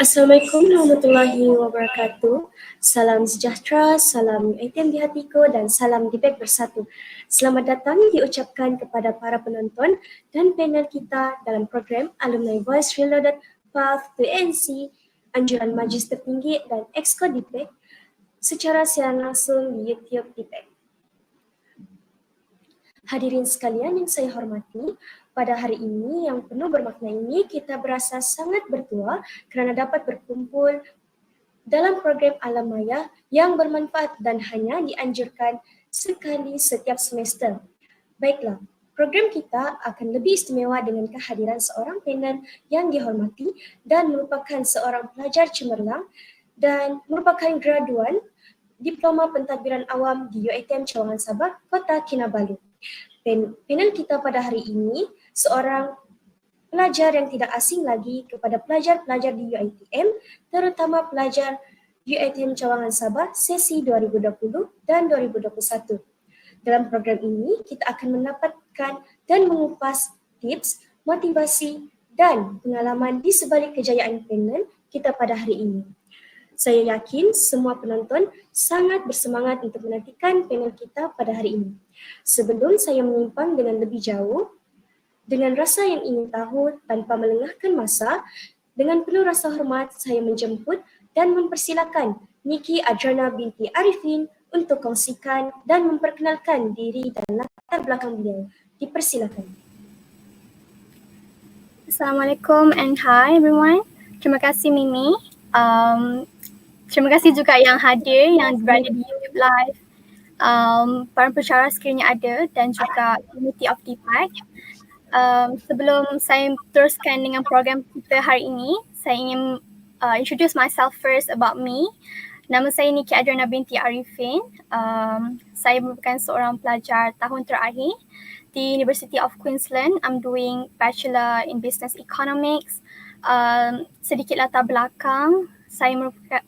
Assalamualaikum warahmatullahi wabarakatuh. Salam Sejahtera, salam UiTM Dihatiku dan salam DiPAC Bersatu. Selamat datang diucapkan kepada para penonton dan panel kita dalam program Alumni Voice Reloaded Path to ANC, anjuran majlis tertinggi dan Exco DiPAC secara siaran langsung di YouTube DiPAC. Hadirin sekalian yang saya hormati, pada hari ini yang penuh bermakna ini kita berasa sangat bertuah kerana dapat berkumpul dalam program alam maya yang bermanfaat dan hanya dianjurkan sekali setiap semester. Baiklah, program kita akan lebih istimewa dengan kehadiran seorang panel yang dihormati dan merupakan seorang pelajar cemerlang dan merupakan graduan Diploma Pentadbiran Awam di UiTM Cawangan Sabah, Kota Kinabalu. Panel kita pada hari ini seorang pelajar yang tidak asing lagi kepada pelajar-pelajar di UiTM, terutama pelajar UiTM Cawangan Sabah sesi 2020 dan 2021. Dalam program ini, kita akan mendapatkan dan mengupas tips, motivasi dan pengalaman di sebalik kejayaan panel kita pada hari ini. Saya yakin semua penonton sangat bersemangat untuk menantikan panel kita pada hari ini. Sebelum saya menyimpang dengan lebih jauh, dengan rasa yang ingin tahu tanpa melengahkan masa, dengan penuh rasa hormat saya menjemput dan mempersilakan Niki Adrana binti Arifin untuk kongsikan dan memperkenalkan diri dan latar belakang beliau. Dipersilakan. Assalamualaikum and hi everyone. Terima kasih Mimi. Terima kasih juga yang hadir, yang berada di YouTube Live. Para pensyarah sekiranya ada dan juga Committee of DiPAC. Sebelum saya teruskan dengan program kita hari ini, saya ingin introduce myself first about me. Nama saya Niki Adrana binti Arifin. Saya merupakan seorang pelajar tahun terakhir di University of Queensland. I'm doing Bachelor in Business Economics. Sedikit latar belakang, saya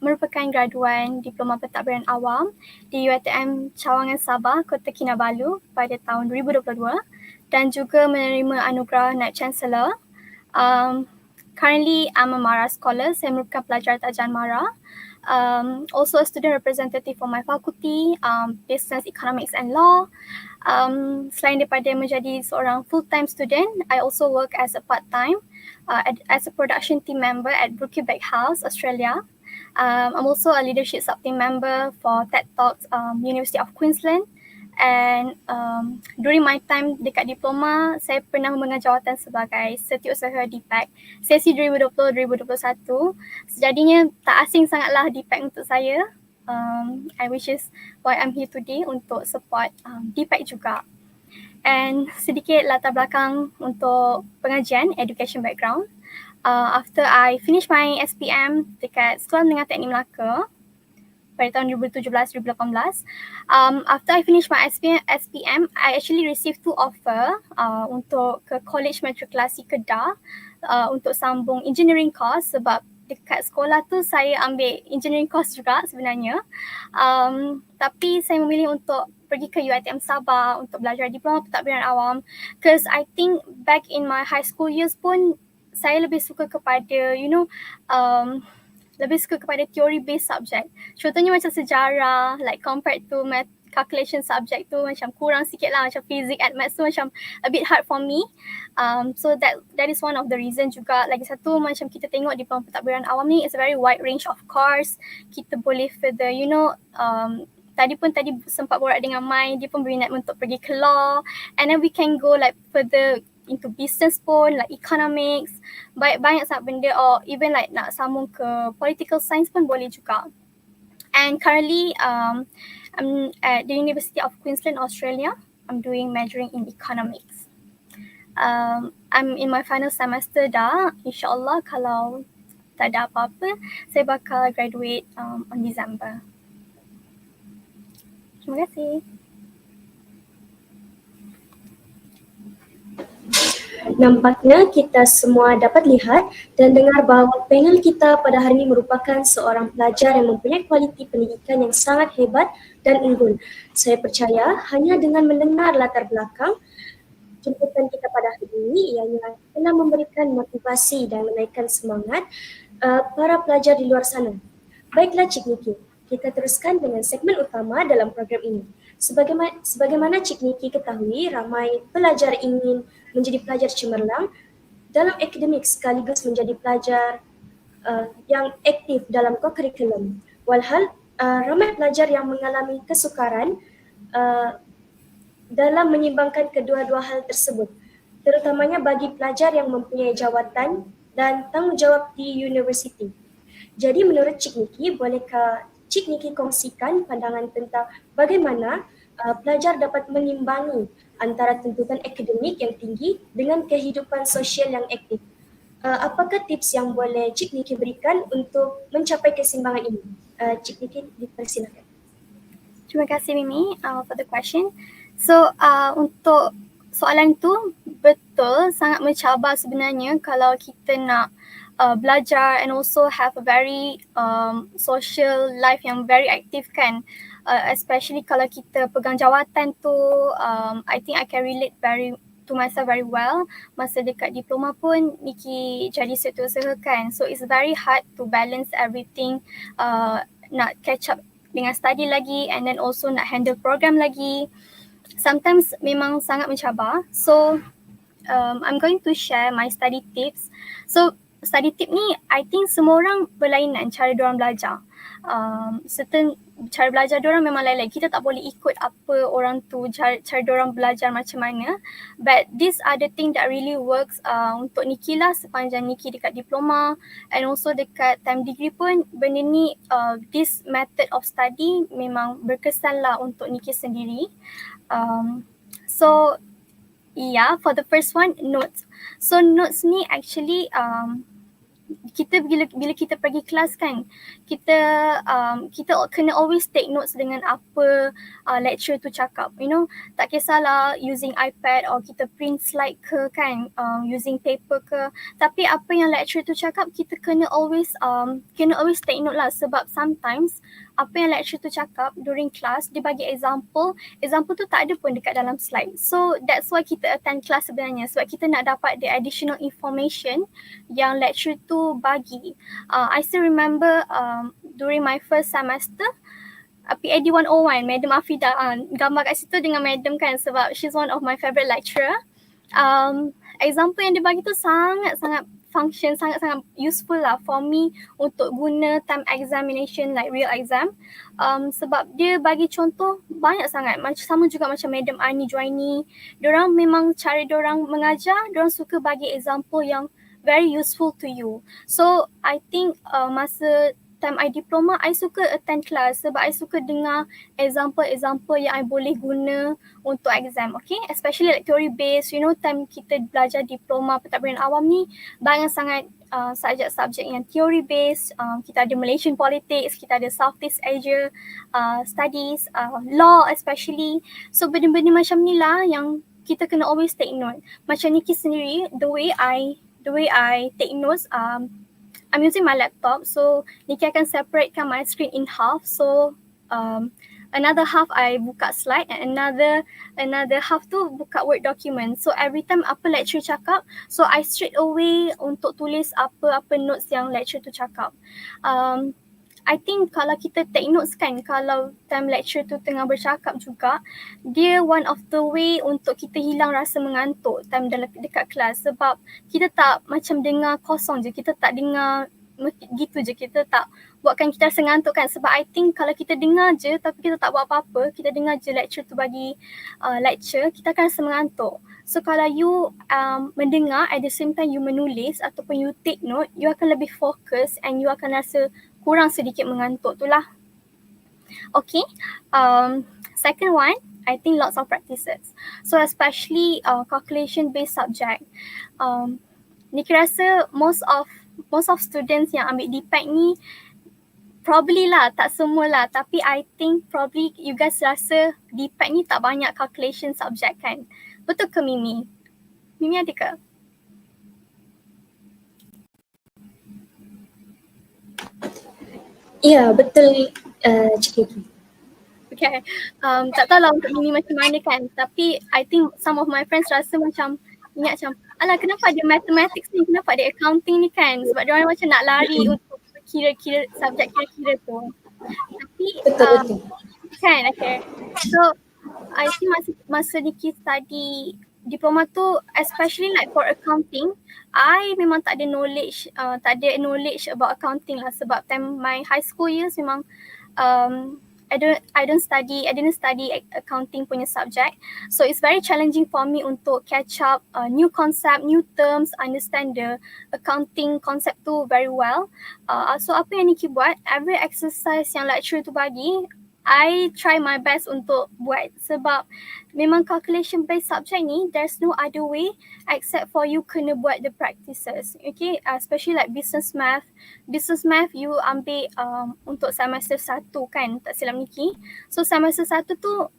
merupakan graduan Diploma Pentadbiran Awam di UiTM Cawangan Sabah, Kota Kinabalu pada tahun 2022 dan juga menerima anugerah Knight Chancellor. Currently, I'm a MARA scholar. Saya merupakan pelajar tajan MARA. Also a student representative for my faculty, Business, Economics and Law. Selain daripada menjadi seorang full-time student, I also work as a part-time as a production team member at Brookfield House, Australia. I'm also a leadership sub-team member for TED Talks, University of Queensland. And during my time dekat diploma, saya pernah memegang jawatan sebagai setiausaha DiPAC sesi 2020-2021. Sejadinya tak asing sangatlah DiPAC untuk saya. Which is why I'm here today untuk support DiPAC juga. And sedikit latar belakang untuk pengajian, education background. After I finish my SPM dekat Sekolah Menengah Teknik Melaka pada tahun 2017-2018, after I finish my SPM, I actually received 2 offer untuk ke College Matrikulasi Kedah untuk sambung engineering course sebab dekat sekolah tu saya ambil engineering course juga sebenarnya. Tapi saya memilih untuk pergi ke UiTM Sabah untuk belajar Diploma Pentadbiran Awam because I think back in my high school years pun saya lebih suka kepada lebih suka kepada theory based subject. Contohnya macam sejarah, like compared to math calculation subject tu macam kurang sikit lah, macam physics and maths tu macam a bit hard for me. So that is one of the reason juga. Lagi satu, macam kita tengok Diploma Pentadbiran Awam ni is a very wide range of course. Kita boleh further, tadi sempat borak dengan Mai, dia pun berminat untuk pergi ke law, and then we can go like further into business pun, like economics, banyak sangat benda, or even like nak sambung ke political science pun boleh juga. And currently I'm at the University of Queensland, Australia. I'm doing majoring in economics. I'm in my final semester dah. InsyaAllah kalau tak ada apa-apa, saya bakal graduate on December. Terima kasih. Nampaknya kita semua dapat lihat dan dengar bahawa panel kita pada hari ini merupakan seorang pelajar yang mempunyai kualiti pendidikan yang sangat hebat dan unggul. Saya percaya hanya dengan mendengar latar belakang jemputan kita pada hari ini ianya telah memberikan motivasi dan menaikkan semangat para pelajar di luar sana. Baiklah Cik Niki, kita teruskan dengan segmen utama dalam program ini. Sebagaimana Cik Niki ketahui, ramai pelajar ingin menjadi pelajar cemerlang dalam akademik sekaligus menjadi pelajar yang aktif dalam co-curriculum. Walhal, ramai pelajar yang mengalami kesukaran dalam menyimbangkan kedua-dua hal tersebut, terutamanya bagi pelajar yang mempunyai jawatan dan tanggungjawab di universiti. Jadi menurut Cik Niki, bolehkah Cik Niki kongsikan pandangan tentang bagaimana pelajar dapat menimbangi antara tuntutan akademik yang tinggi dengan kehidupan sosial yang aktif? Apakah tips yang boleh Cik Niki berikan untuk mencapai keseimbangan ini? Cik Niki, dipersilakan. Terima kasih Mimi for the question. So untuk soalan tu betul, sangat mencabar sebenarnya kalau kita nak belajar and also have a very social life yang very aktif kan. Especially kalau kita pegang jawatan tu, I think I can relate to myself very well. Masa dekat diploma pun Niki jadi setiausaha kan. So it's very hard to balance everything, nak catch up dengan study lagi and then also nak handle program lagi. Sometimes memang sangat mencabar. So I'm going to share my study tips. So study tip ni I think semua orang berlainan cara diorang belajar. Certain cara belajar diorang memang lain-lain. Kita tak boleh ikut apa orang tu cara diorang belajar macam mana. But these are the thing that really works untuk Niki lah sepanjang Niki dekat diploma and also dekat time degree pun benda ni, this method of study memang berkesan lah untuk Niki sendiri. So yeah, for the first one, notes. So notes ni actually kita bila kita pergi kelas kan, kita kena always take notes dengan apa lecturer tu cakap. You know, tak kisahlah using iPad or kita print slide ke kan, using paper ke, tapi apa yang lecturer tu cakap kita kena always take note lah, sebab sometimes apa yang lecturer tu cakap during class, dia bagi example tu tak ada pun dekat dalam slide. So that's why kita attend class sebenarnya, sebab kita nak dapat the additional information yang lecturer tu bagi. I still remember during my first semester, PAD 101, Madam Afida, gambar kat situ dengan Madam kan, sebab she's one of my favourite lecturer. Example yang dia bagi tu sangat-sangat function, sangat-sangat useful lah for me untuk guna time examination like real exam. Sebab dia bagi contoh banyak sangat, sama juga macam Madam Ani Joini. Diorang memang cara diorang mengajar, diorang suka bagi example yang very useful to you. So I think masa time I diploma, I suka attend class sebab I suka dengar example-example yang I boleh guna untuk exam, okay? Especially like theory based, you know, time kita belajar diploma pentadbiran awam ni, banyak sangat subjek-subjek yang theory based. Kita ada Malaysian politics, kita ada Southeast Asia studies, law especially. So benda-benda macam ni lah yang kita kena always take note. Macam Niki sendiri, the way I take notes, I'm using my laptop, so Niki akan separatekan my screen in half. So another half I buka slide and another half tu buka Word document. So every time apa lecturer cakap, so I straight away untuk tulis apa notes yang lecturer tu cakap. I think kalau kita take notes kan, kalau time lecturer tu tengah bercakap juga, dia one of the way untuk kita hilang rasa mengantuk time dekat kelas, sebab kita tak macam dengar kosong je, kita tak dengar gitu je, kita tak buatkan kita rasa ngantuk kan. Sebab I think kalau kita dengar je tapi kita tak buat apa-apa, kita dengar je lecturer tu bagi lecture, kita akan rasa mengantuk. So kalau you mendengar at the same time you menulis ataupun you take note, you akan lebih fokus and you akan rasa kurang sedikit mengantuk tu lah. Okay, second one, I think lots of practices. So especially calculation based subject. Niki rasa most of students yang ambil DiPAC ni, probably lah, tak semua lah, tapi I think probably you guys rasa DiPAC ni tak banyak calculation subject kan. Betul ke Mimi? Mimi ada ke? Ya, betul Cik Niki. Okay. Tak tahu lah untuk Mimi macam mana kan. Tapi I think some of my friends rasa macam ingat macam alah kenapa ada mathematics ni, kenapa ada accounting ni kan. Sebab diorang macam nak lari untuk kira-kira subjek kira-kira tu. Tapi Betul. kan okay. So I think masa Niki study diploma tu, especially like for accounting, I memang tak ada knowledge about accounting lah, sebab time my high school years memang I didn't study accounting punya subject. So it's very challenging for me untuk catch up new concept, new terms, understand the accounting concept tu very well. So apa yang Niki buat, every exercise yang lecturer tu bagi, I try my best untuk buat, sebab memang calculation based subject ni, there's no other way except for you kena buat the practices. Okay, especially like business math you ambil untuk semester 1 kan, tak silap Niki. So semester 1 tu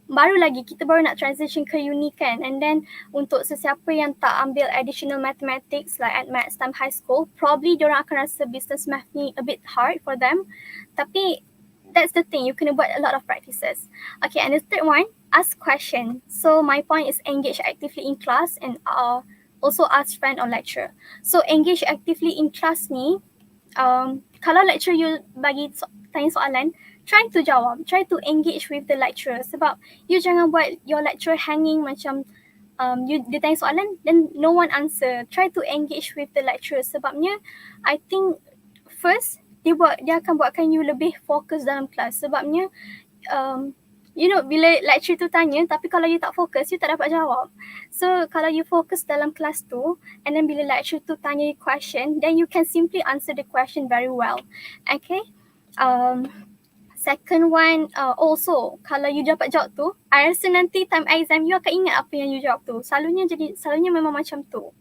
baru kita baru nak transition ke uni kan. And then untuk sesiapa yang tak ambil additional mathematics like at maths time high school, probably diorang akan rasa business math ni a bit hard for them. Tapi that's the thing, you kena buat a lot of practices. Okay, and the third one, ask question. So my point is engage actively in class and also ask friend or lecturer. So engage actively in class ni, kalau lecturer you bagi tanya soalan, try to jawab, try to engage with the lecturer. Sebab you jangan buat your lecturer hanging macam dia tanya soalan then no one answer. Try to engage with the lecturer, sebabnya I think first dia akan buatkan you lebih fokus dalam kelas. Sebabnya bila lecturer tu tanya tapi kalau you tak fokus, you tak dapat jawab. So kalau you fokus dalam kelas tu and then bila lecturer tu tanya you question, then you can simply answer the question very well. Okay. Second one, also kalau you dapat jawab tu, I rasa nanti time exam you akan ingat apa yang you jawab tu. Selalunya memang macam tu.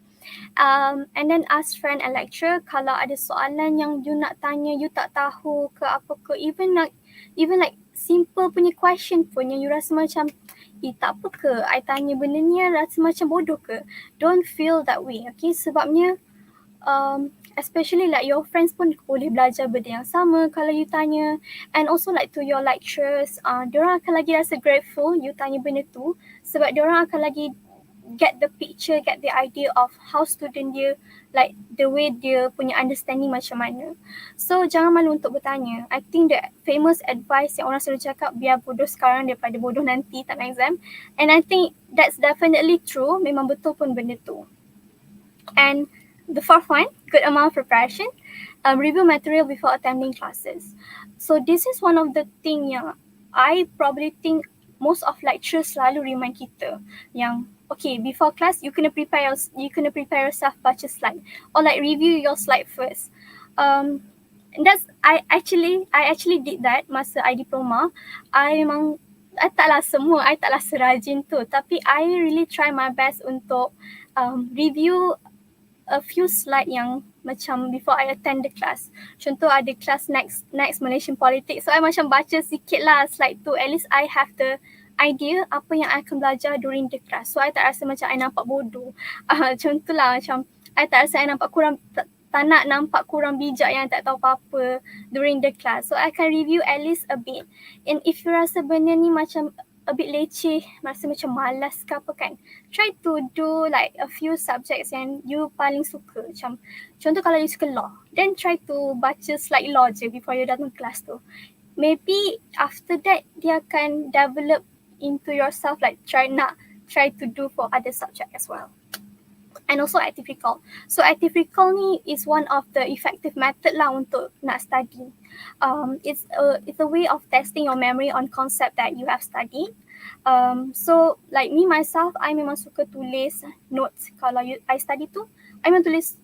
And then ask friend and lecturer kalau ada soalan yang you nak tanya, you tak tahu ke apa ke, even like simple punya question pun yang you rasa macam tak apa ke I tanya benda ni, rasa macam bodoh ke, don't feel that way. Okay, sebabnya especially like your friends pun boleh belajar benda yang sama kalau you tanya. And also like to your lecturers, diorang akan lagi rasa grateful you tanya benda tu, sebab diorang akan lagi get the picture, get the idea of how student dia, like the way dia punya understanding macam mana. So jangan malu untuk bertanya. I think the famous advice yang orang selalu cakap, biar bodoh sekarang daripada bodoh nanti time exam. And I think that's definitely true, memang betul pun benda tu. And the fourth one, good amount of preparation, review material before attending classes. So this is one of the thing yang I probably think most of lecturers selalu remind kita yang okay, before class you kena prepare yourself baca slide or like review your slide first. And that's I actually did that masa I diploma. I taklah serajin tu, tapi I really try my best untuk review a few slide yang macam before I attend the class. Contoh ada kelas next Malaysian Politics, so I macam baca sikit lah slide tu, at least I have the idea apa yang I akan belajar during the class. So I tak rasa macam I nampak bodoh. Contohlah macam I tak rasa I nampak tak nak nampak kurang bijak yang tak tahu apa-apa during the class. So I can review at least a bit. And if you rasa benda ni macam a bit leceh, rasa macam malas ke apa kan, try to do like a few subjects yang you paling suka. Macam contoh kalau you suka law, then try to baca slide law je before you datang kelas tu. Maybe after that dia akan develop into yourself, like try to do for other subject as well. And also active recall. So active recall ni is one of the effective method lah untuk nak study. It's a way of testing your memory on concept that you have studied. So like me myself, I memang suka tulis notes. Kalau I study tu, I memang tulis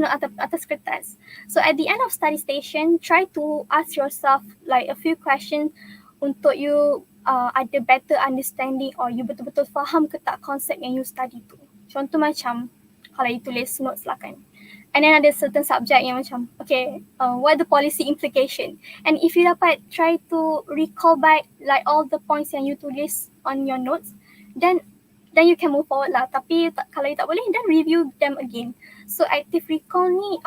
note atas kertas. So at the end of study station, try to ask yourself like a few questions untuk you ada better understanding or you betul-betul faham ke tak konsep yang you study tu. Contoh macam kalau you tulis notes lah kan. And then ada certain subject yang macam okay, what the policy implication. And if you dapat try to recall back like all the points yang you tulis on your notes, then you can move forward lah. Tapi kalau you tak boleh, then review them again. So active recall ni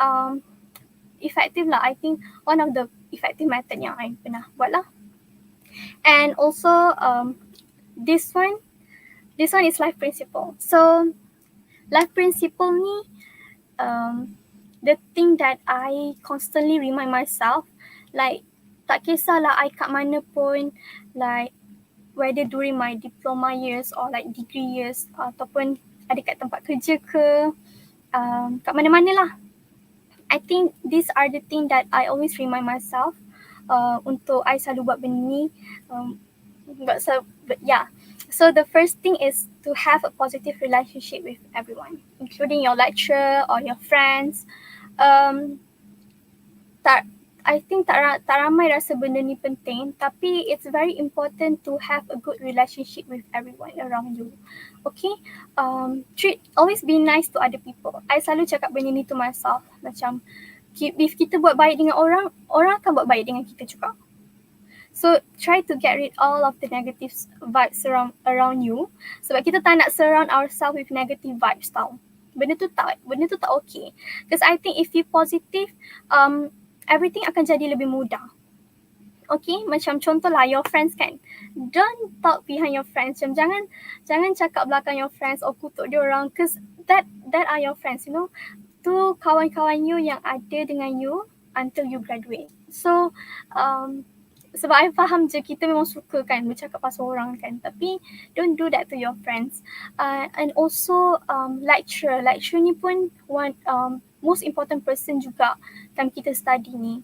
effective lah. I think one of the effective method yang I pernah buat lah. And also this one is life principle. So life principle ni the thing that I constantly remind myself, like tak kisahlah I kat mana pun, like whether during my diploma years or like degree years ataupun ada kat tempat kerja ke, kat mana-mana lah. I think these are the thing that I always remind myself untuk I selalu buat benda ni. So the first thing is to have a positive relationship with everyone, including your lecturer or your friends. I think tak ramai rasa benda ni penting, tapi it's very important to have a good relationship with everyone around you. Okay, always be nice to other people. I selalu cakap benda ni to myself, macam if kita buat baik dengan orang, orang akan buat baik dengan kita juga. So try to get rid all of the negative vibes around you, sebab kita tak nak surround ourselves with negative vibes tau. Benda tu tak okay. Because I think if you positive, everything akan jadi lebih mudah. Okay, macam contohlah your friends kan. Don't talk behind your friends. Macam jangan cakap belakang your friends or kutuk dia orang, because that are your friends, you know. Tu kawan-kawan you yang ada dengan you until you graduate. So sebab I faham je kita memang suka kan bercakap pasal orang kan, tapi don't do that to your friends. And also lecturer ni pun one most important person juga time kita study ni.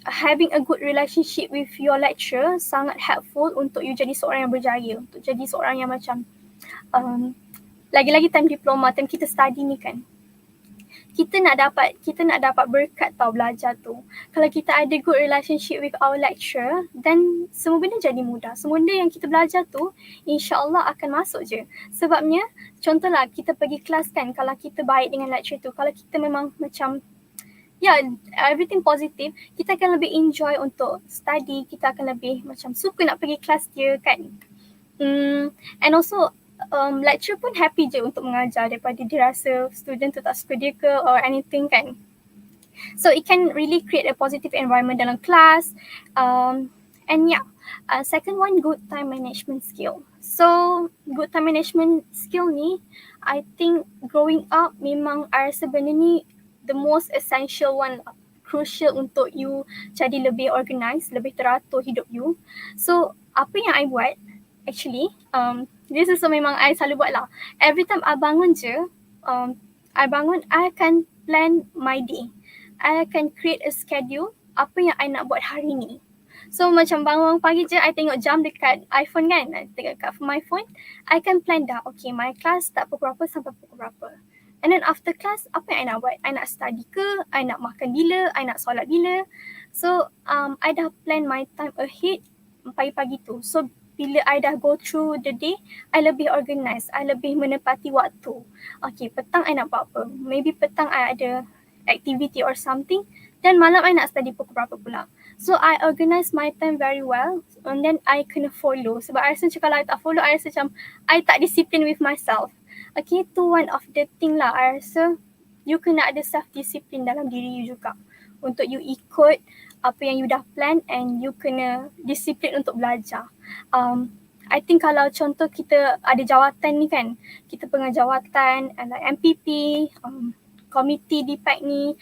Having a good relationship with your lecturer sangat helpful untuk you jadi seorang yang berjaya, untuk jadi seorang yang macam lagi-lagi time diploma, time kita study ni kan, kita nak dapat berkat tau belajar tu. Kalau kita ada good relationship with our lecturer, then semua benda jadi mudah. Semua benda yang kita belajar tu insya-Allah akan masuk je. Sebabnya contohlah kita pergi kelas kan, kalau kita baik dengan lecturer tu, kalau kita memang macam everything positive, kita akan lebih enjoy untuk study, kita akan lebih macam suka nak pergi kelas dia kan. And also lecturer pun happy je untuk mengajar daripada dia rasa student tu tak suka dia ke or anything kan. So it can really create a positive environment dalam kelas. Second one, good time management skill. So good time management skill ni, I think growing up memang I rasa benda ni the most essential one, crucial untuk you jadi lebih organized, lebih teratur hidup you. So apa yang I buat actually, this is memang I selalu buat lah. Every time I bangun je, I akan plan my day. I akan create a schedule apa yang I nak buat hari ni. So macam bangun pagi je, I tengok jam dekat iPhone kan, I tengok kat my phone, I can plan dah, okay my class start pukul berapa sampai pukul berapa. And then after class, apa yang I nak buat? I nak study ke? I nak makan bila? I nak solat bila? So I dah plan my time ahead pagi-pagi tu. So bila I dah go through the day, I lebih organized, I lebih menepati waktu. Okay, petang I nak buat apa? Maybe petang I ada activity or something, then malam I nak study pukul berapa pula. So I organize my time very well, and then I kena follow. Sebab I rasa macam kalau I tak follow, I rasa macam I tak discipline with myself. Okay, tu one of the thing lah. I rasa you kena ada self-discipline dalam diri you juga, untuk you ikut apa yang you dah plan, and you kena disiplin untuk belajar. I think kalau contoh kita ada jawatan ni kan, kita pengen jawatan like MPP, komiti DiPAC ni,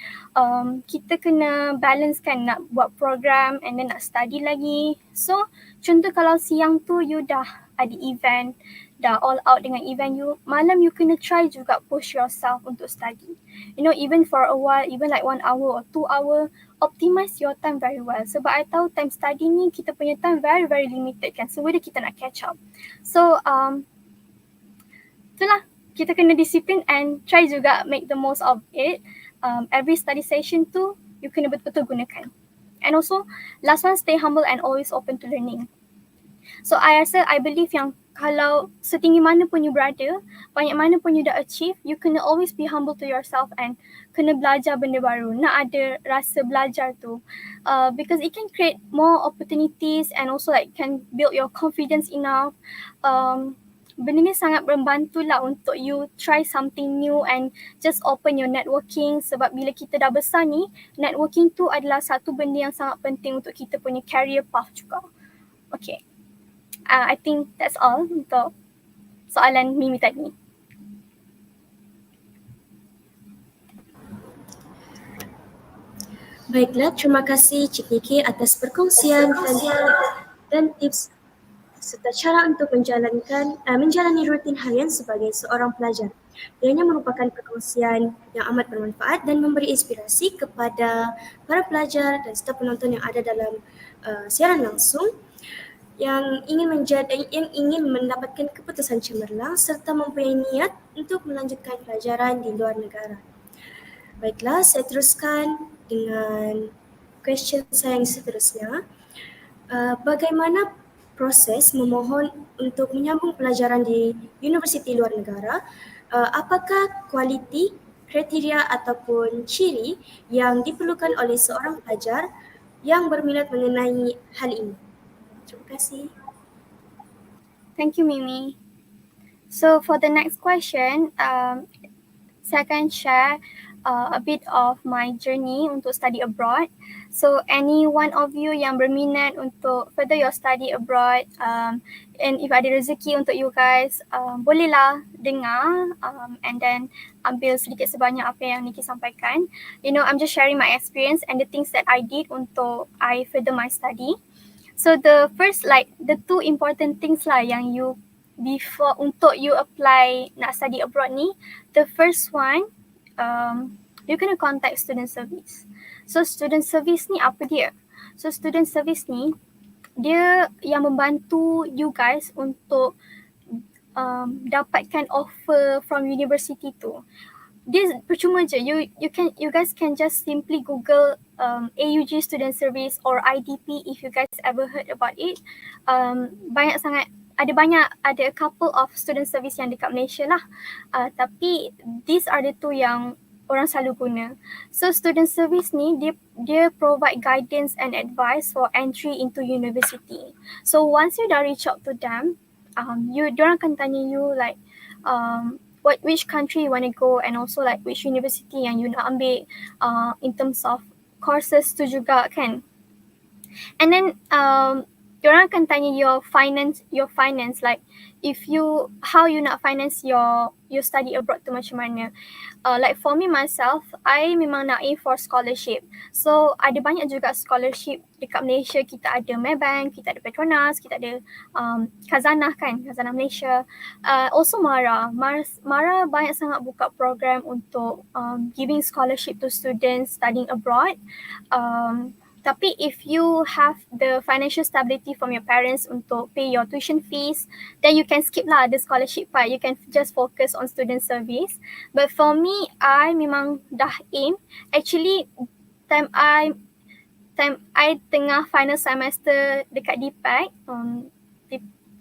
kita kena balance kan, nak buat program and then nak study lagi. So contoh kalau siang tu you dah ada event, dah all out dengan event you, malam you kena try juga push yourself untuk study. You know, even for a while, even like 1 hour or 2 hour, optimize your time very well. Sebab I tahu time study ni kita punya time very very limited kan. So whether kita nak catch up. So itulah, kita kena disiplin and try juga make the most of it. Every study session tu you kena betul-betul gunakan. And also last one, stay humble and always open to learning. So I believe yang kalau setinggi mana pun you berada, banyak mana pun you dah achieve, you kena always be humble to yourself and kena belajar benda baru. Nak ada rasa belajar tu. Because it can create more opportunities and also like can build your confidence enough. Benda ni sangat membantu lah untuk you try something new and just open your networking. Sebab bila kita dah besar ni, networking tu adalah satu benda yang sangat penting untuk kita punya career path juga. Okay. I think that's all untuk soalan Mimi tadi. Baiklah, terima kasih Cik Niki atas perkongsian dan tips serta cara untuk menjalani rutin harian sebagai seorang pelajar. Ianya merupakan perkongsian yang amat bermanfaat dan memberi inspirasi kepada para pelajar dan serta penonton yang ada dalam siaran langsung yang ingin mendapatkan keputusan cemerlang serta mempunyai niat untuk melanjutkan pelajaran di luar negara. Baiklah, saya teruskan dengan question saya yang seterusnya. Bagaimana proses memohon untuk menyambung pelajaran di universiti luar negara? Apakah kualiti, kriteria ataupun ciri yang diperlukan oleh seorang pelajar yang berminat mengenai hal ini? Terima kasih. Thank you, Mimi. So for the next question, saya akan share a bit of my journey untuk study abroad. So any one of you yang berminat untuk further your study abroad, and if ada rezeki untuk you guys, bolehlah dengar and then ambil sedikit sebanyak apa yang Niki sampaikan. You know, I'm just sharing my experience and the things that I did untuk I further my study. So the first, like the two important things lah yang you before untuk you apply nak study abroad ni, the first one, you kena contact student service. So student service ni apa dia? So student service ni dia yang membantu you guys untuk dapatkan offer from university tu. Dia percuma je, you guys can just simply Google AUG student service or IDP if you guys ever heard about it. Ada a couple of student service yang dekat Malaysia lah. Tapi these are the two yang orang selalu guna. So student service ni dia provide guidance and advice for entry into university. So once you dah reach out to them, diorang akan tanya you like which country you want to go and also like which university yang you nak ambil in terms of courses tu juga kan. And then diorang akan tanya your finance like how you nak finance your study abroad tu macam mana. Like for me myself, I memang nak aim for scholarship. So ada banyak juga scholarship dekat Malaysia. Kita ada Maybank, kita ada Petronas, kita ada Khazanah Malaysia. Also Mara banyak sangat buka program untuk giving scholarship to students studying abroad. Tapi if you have the financial stability from your parents untuk pay your tuition fees, then you can skip lah the scholarship part. You can just focus on student service. But for me, I memang dah aim. Actually, time I tengah final semester dekat DiPAC,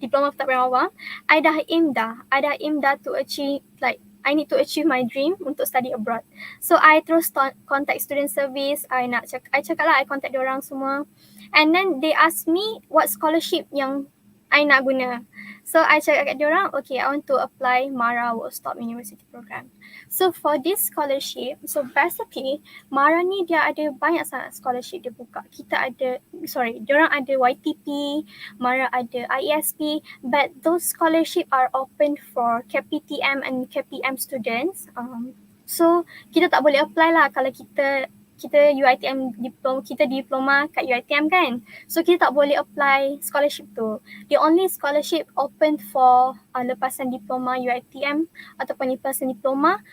Diploma Pertama Awam, I dah aim dah to achieve, like I need to achieve my dream untuk study abroad. So I terus contact student service. I cakap lah, I contact diorang semua. And then they ask me what scholarship yang I nak guna. So I cakap kat diorang, okay, I want to apply MARA World Stop University Program. So for this scholarship, so basically MARA ni dia ada banyak sangat scholarship dia buka. Diorang ada YTP, MARA ada IESP, but those scholarship are open for KPTM and KPM students. So kita tak boleh apply lah kalau kita UiTM diploma kat UiTM kan. So kita tak boleh apply scholarship tu. The only scholarship open for lepasan diploma UiTM ataupun lepasan diploma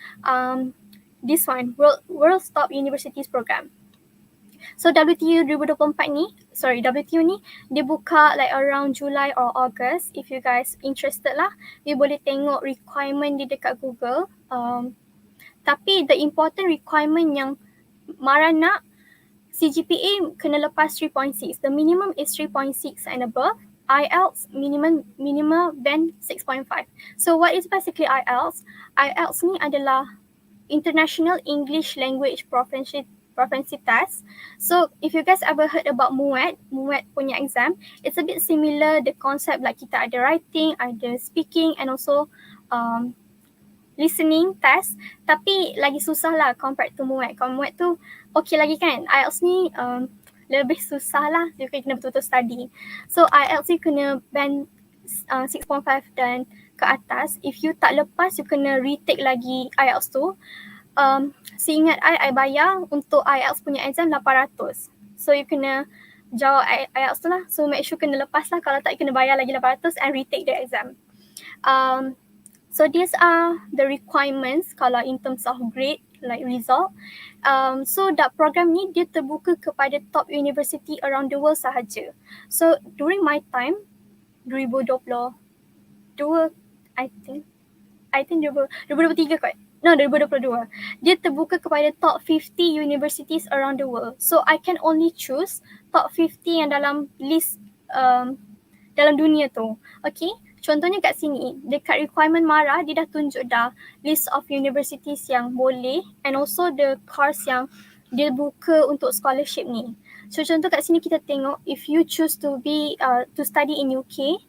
this one, World Stop Universities Program. So WTU ni dia buka like around July or August. If you guys interested lah, you boleh tengok requirement dia dekat Google. Tapi the important requirement yang MARA nak, CGPA kena lepas 3.6. The minimum is 3.6 and above. IELTS minimal band 6.5. So what is basically IELTS? IELTS ni adalah International English Language Proficiency Test. So if you guys ever heard about MUET punya exam, it's a bit similar the concept, like kita ada writing, ada speaking and also listening test, tapi lagi susah lah compared to MUET. Kalau MUET tu okay lagi kan. IELTS ni lebih susah lah. You kena betul-betul study. So IELTS you kena band 6.5 dan ke atas. If you tak lepas, you kena retake lagi IELTS tu. Seingat I bayar untuk IELTS punya exam 800. So you kena jawab IELTS tu lah. So make sure kena lepas lah. Kalau tak, you kena bayar lagi 800 and retake the exam. So these are the requirements kalau in terms of grade, like result. So that program ni dia terbuka kepada top university around the world sahaja. So during my time, 2022, I think 2023 kot. No, 2022. Dia terbuka kepada top 50 universities around the world. So I can only choose top 50 yang dalam list dalam dunia tu. Okay, contohnya kat sini, dekat requirement MARA, dia dah tunjuk dah list of universities yang boleh and also the course yang dia buka untuk scholarship ni. So contoh kat sini kita tengok, if you choose to study in UK,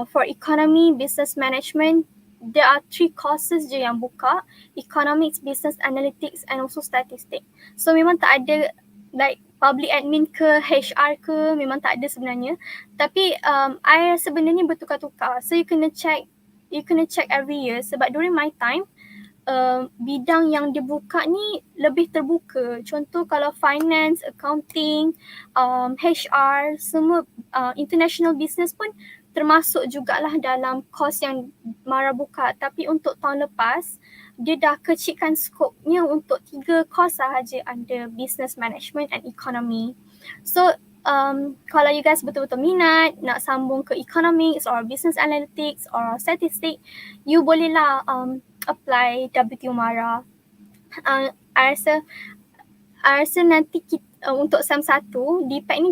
for economy, business management, there are 3 courses je yang buka, economics, business analytics and also statistics. So memang tak ada like public admin ke HR ke, memang tak ada sebenarnya. Tapi I rasa benda ni bertukar-tukar. So you kena check every year sebab during my time bidang yang dibuka ni lebih terbuka. Contoh kalau finance, accounting, HR, semua international business pun termasuk jugalah dalam course yang MARA buka. Tapi untuk tahun lepas, dia dah kecilkan skopnya untuk 3 course sahaja under business management and economy. So kalau you guys betul-betul minat nak sambung ke economics or business analytics or statistics, you bolehlah apply WTO MARA. I rasa nanti kita, untuk SEM 1, DiPAC ni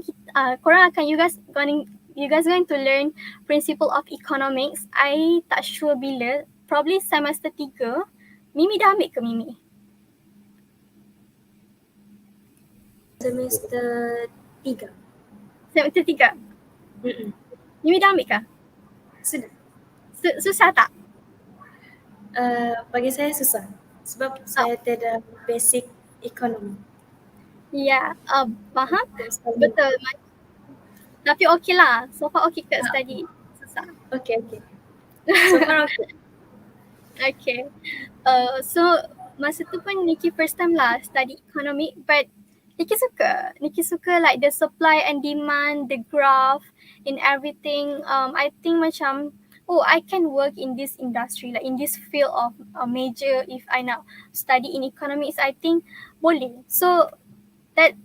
korang akan you guys going to learn principle of economics. I tak sure bila, probably semester 3. Mimi dah ambil ke Mimi? Semester 3. Semester 3? Mimi dah ambil ke? Sudah. Susah tak? Bagi saya susah sebab saya tiada basic ekonomi. Ya, faham? Betul. Tapi okey lah. So far okey ke study? Susah. Okay. So far okay. Okay. So masa tu pun Nikki first time lah study economic, but Nikki suka like the supply and demand, the graph in everything. I think macam I can work in this industry, like in this field of major if I nak study in economics, I think boleh. So that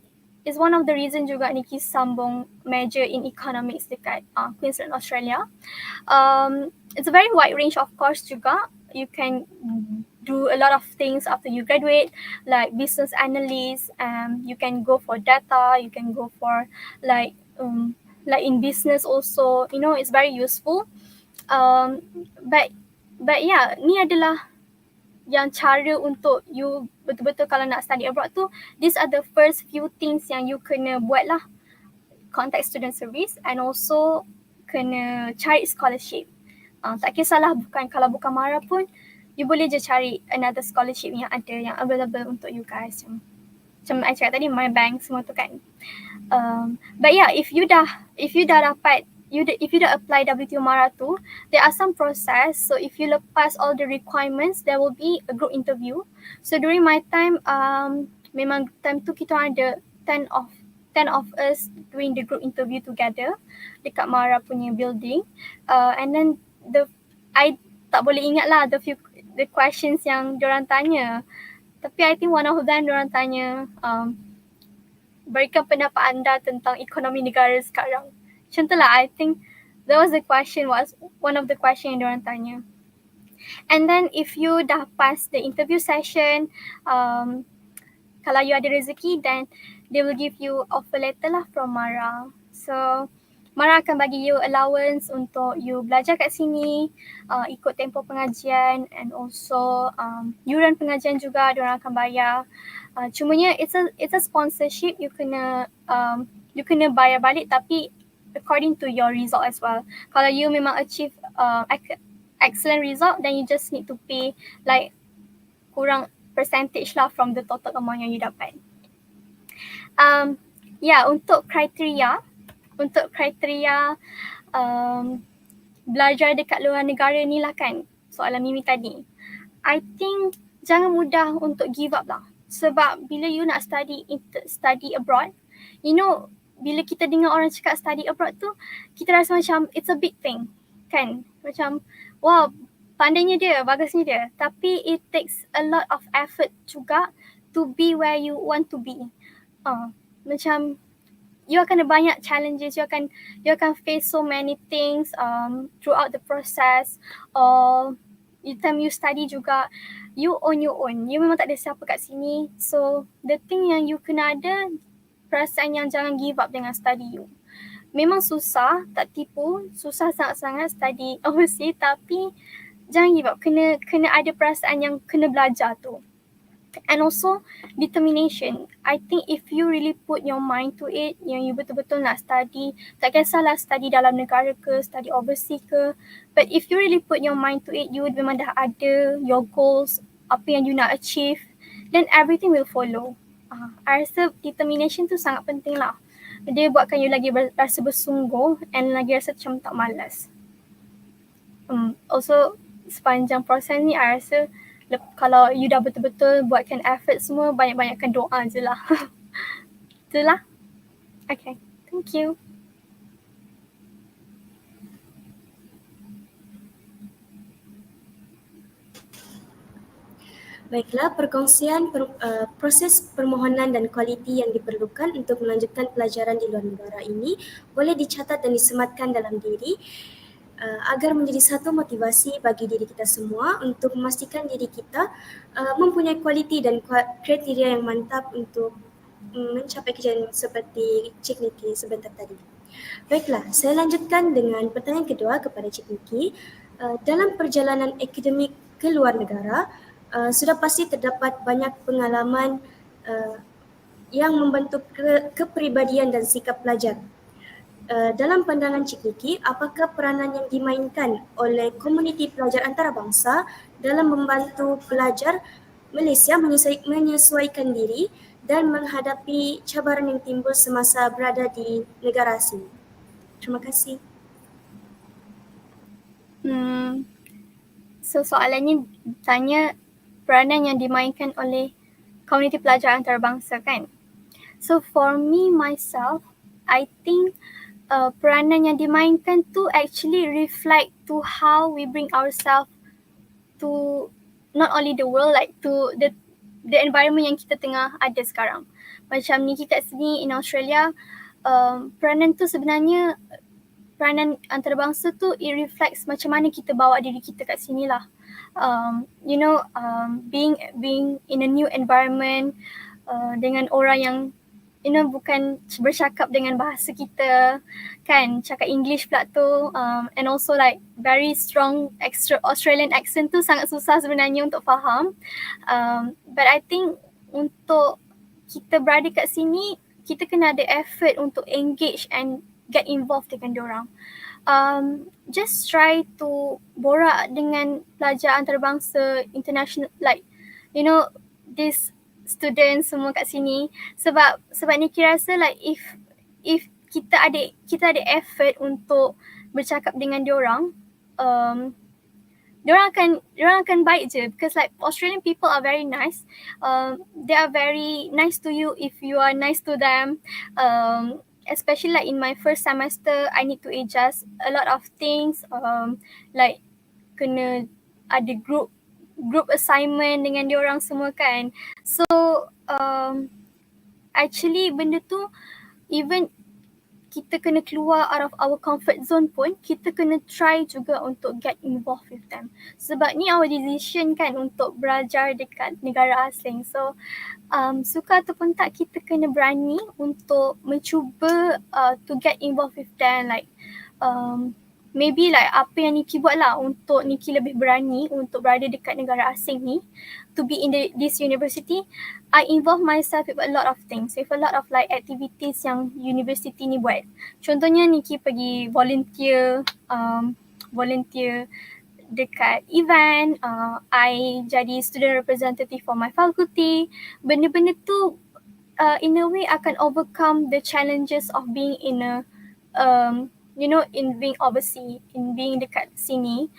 is one of the reason juga Nikki sambung major in economics dekat Queensland, Australia. It's a very wide range of course juga. You can do a lot of things after you graduate, like business analyst. You can go for data. You can go for like in business also. You know, it's very useful. But yeah, ni adalah yang cara untuk you betul-betul kalau nak study abroad tu, these are the first few things yang you kena buat lah. Contact student service and also kena cari scholarship. Tak kisahlah kalau bukan MARA pun, you boleh je cari another scholarship yang ada, yang available untuk you guys. Macam I cakap tadi, my bank semua tu kan. But yeah, if you dah dapat, if you dah apply WTO MARA tu, there are some process. So if you lepas all the requirements, there will be a group interview. So during my time, memang time tu kita ada 10 of us doing the group interview together dekat MARA punya building. And then I tak boleh ingat lah the questions yang diorang tanya. Tapi I think one of them diorang tanya, berikan pendapat anda tentang ekonomi negara sekarang. Contohlah, I think that was one of the question yang diorang tanya. And then if you dah pass the interview session, kalau you ada rezeki, then they will give you offer letter lah from MARA. So MARA akan bagi you allowance untuk you belajar kat sini, ikut tempoh pengajian and also yuran pengajian juga diorang akan bayar. Cumanya it's a sponsorship, you kena bayar balik tapi according to your result as well. Kalau you memang achieve excellent result, then you just need to pay like kurang percentage lah from the total amount yang you dapat. untuk kriteria belajar dekat luar negara ni lah kan, soalan Mimi tadi. I think jangan mudah untuk give up lah. Sebab bila you nak study abroad, you know, bila kita dengar orang cakap study abroad tu, kita rasa macam it's a big thing, kan? Macam, wow, pandainya dia, bagusnya dia. Tapi it takes a lot of effort juga to be where you want to be. Macam you akan ada banyak challenges, you akan face so many things throughout the process. Time you study juga, you on your own. You memang tak ada siapa kat sini. So the thing yang you kena ada, perasaan yang jangan give up dengan study you. Memang susah, tak tipu, susah sangat-sangat study overseas, tapi jangan give up. Kena ada perasaan yang kena belajar tu. And also determination. I think if you really put your mind to it, yang you betul-betul nak study, tak kisahlah study dalam negara ke, study overseas ke, but if you really put your mind to it, you memang dah ada your goals, apa yang you nak achieve, then everything will follow. I rasa determination tu sangat penting lah. Dia buatkan you lagi rasa bersungguh and lagi rasa macam tak malas. Also sepanjang proses ni, I rasa kalau you dah betul-betul buatkan effort semua, banyak-banyakkan doa je lah. Itulah. Okay, thank you. Baiklah, perkongsian proses permohonan dan kualiti yang diperlukan untuk melanjutkan pelajaran di luar negara ini boleh dicatat dan disematkan dalam diri agar menjadi satu motivasi bagi diri kita semua untuk memastikan diri kita mempunyai kualiti dan kriteria yang mantap untuk mencapai kejayaan seperti Cik Niki sebentar tadi. Baiklah, saya lanjutkan dengan pertanyaan kedua kepada Cik Niki. Dalam perjalanan akademik ke luar negara, sudah pasti terdapat banyak pengalaman yang membentuk kepribadian dan sikap pelajar. Dalam pandangan Cik Niki, apakah peranan yang dimainkan oleh komuniti pelajar antarabangsa dalam membantu pelajar Malaysia menyesuaikan diri dan menghadapi cabaran yang timbul semasa berada di negara asing? Terima kasih. So soalannya tanya peranan yang dimainkan oleh komuniti pelajar antarabangsa kan? So for me myself, I think peranan yang dimainkan tu actually reflect to how we bring ourselves to not only the world, like to the environment yang kita tengah ada sekarang. Macam Niki kat sini in Australia, peranan tu sebenarnya, peranan antarabangsa tu it reflects macam mana kita bawa diri kita kat sini lah. Being in a new environment dengan orang yang bukan bercakap dengan bahasa kita kan, cakap English pula tu, and also like very strong extra Australian accent tu sangat susah sebenarnya untuk faham, but I think untuk kita berada kat sini, kita kena ada effort untuk engage and get involved dengan diorang. Just try to borak dengan pelajar antarabangsa international, like this students semua kat sini, sebab Niki rasa like if kita ada effort untuk bercakap dengan diorang, diorang akan baik je, because like Australian people are very nice. They are very nice to you if you are nice to them. Especially like in my first semester, I need to adjust a lot of things, like kena ada group assignment dengan diorang semua kan. So actually benda tu, even kita kena keluar out of our comfort zone pun, kita kena try juga untuk get involved with them. Sebab ni our decision kan untuk belajar dekat negara asing. So suka ataupun tak, kita kena berani untuk mencuba to get involved with them. Like maybe like apa yang Niki buat lah untuk Niki lebih berani untuk berada dekat negara asing ni, to be in this university. I involve myself with a lot of things, with a lot of like activities yang university ni buat. Contohnya Niki pergi volunteer dekat event, I jadi student representative for my faculty. Benda-benda tu in a way akan overcome the challenges of being in a in being overseas, in being dekat sini.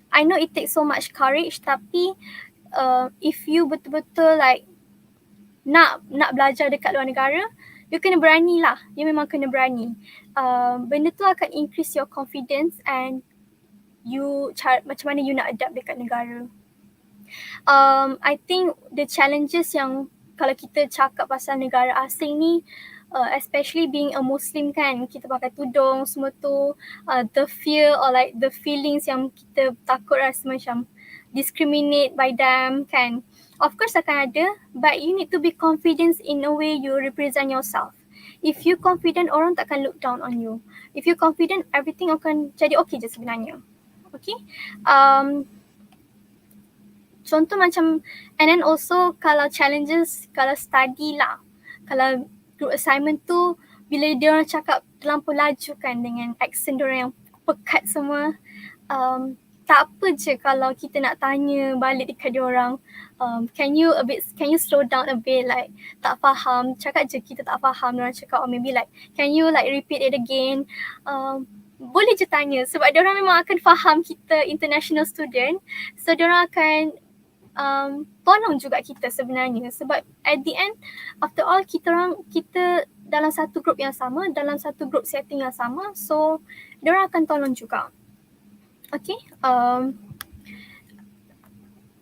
I know it takes so much courage, tapi if you betul-betul like nak belajar dekat luar negara, you kena berani lah. You memang kena berani. Benda tu akan increase your confidence and you macam mana you nak adapt dekat negara. I think the challenges yang kalau kita cakap pasal negara asing ni, especially being a Muslim kan, kita pakai tudung semua tu, the fear or like the feelings yang kita takut rasa macam discriminate by them kan. Of course akan ada, but you need to be confident in a way you represent yourself. If you confident, orang takkan look down on you. If you confident, everything akan jadi okay je sebenarnya. Okay. Contoh macam, and then also kalau challenges, kalau study lah, kalau group assignment tu bila dia orang cakap terlampau laju kan dengan accent diorang yang pekat semua, tak apa je kalau kita nak tanya balik dekat diorang, can you slow down a bit, like tak faham, cakap je kita tak faham, diorang cakap or maybe like can you like repeat it again, boleh je tanya sebab diorang memang akan faham kita international student, so diorang akan tolong juga kita sebenarnya sebab at the end after all kita dalam satu group yang sama, dalam satu group setting yang sama, so diorang akan tolong juga. Okay.